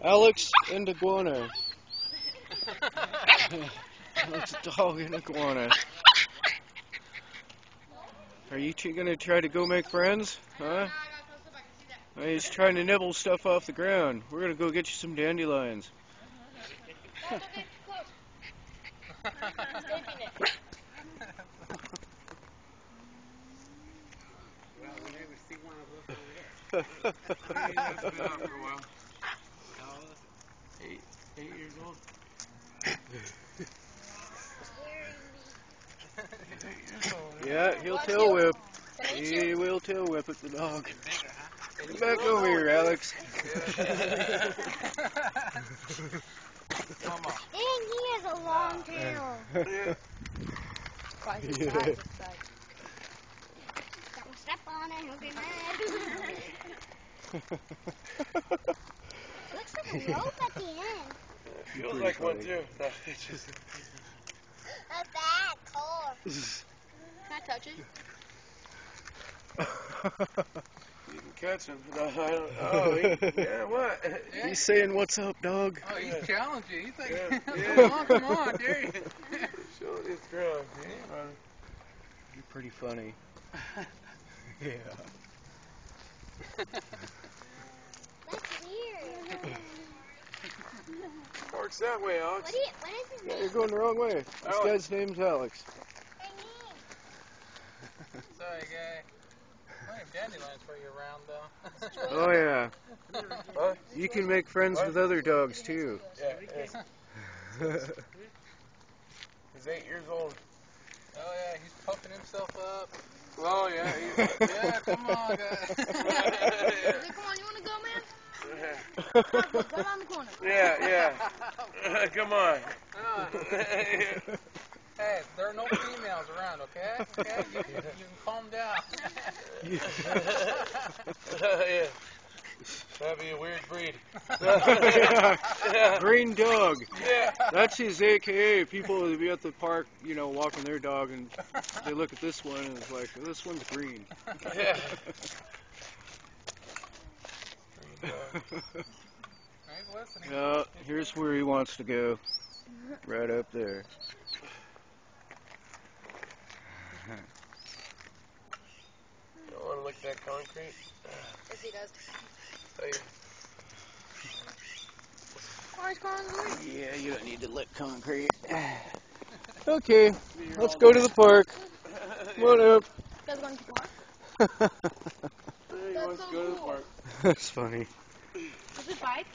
Alex and iguana. It's a dog and iguana. Are you two gonna try to go make friends? Huh? He's trying to nibble stuff off the ground. We're gonna go get you some dandelions. Eight years old. Yeah, he'll tail whip. He will tail whip at the dog. Come back over here, Alex. Dang, he has a long tail. Yeah. Don't step on it, he'll get mad. Looks like a rope at the end. Feels like one too. No, it's just. A bad car. Can I touch it? You can catch him. No, I don't. Oh, yeah, what? He's saying, "What's up, dog?" Oh, he's challenging. He's like, Yeah. come on, dare you. Show this girl. You're pretty funny. Yeah. That's weird. Parks that way, Alex. What is his Yeah, name? you're going the wrong way. This Alex. guy's name's Alex. Sorry, guy. I have dandelions for you around, though. Oh yeah. Huh? You can make friends with other dogs too. Yeah. He's 8 years old. Oh, yeah, he's puffing himself up. Oh, yeah. Yeah, come on, guys. Come on, you want to go, man? Go around the corner. Yeah. Come on. Hey, there are no females around, okay? Okay, you can calm down. Yeah. That'd be a weird breed. Green dog. Yeah. That's his AKA. People will be at the park, you know, walking their dog, and they look at this one and it's like, oh, this one's green. Yeah. He's listening. Yeah, here's where he wants to go. Right up there. Don't want to lick that concrete. Yes, he does. Tell you. Yeah, you don't need to lick concrete. Okay, let's go to the park. Come on up. You guys going to the park? He wants to go to the park. That's funny. Is it bike?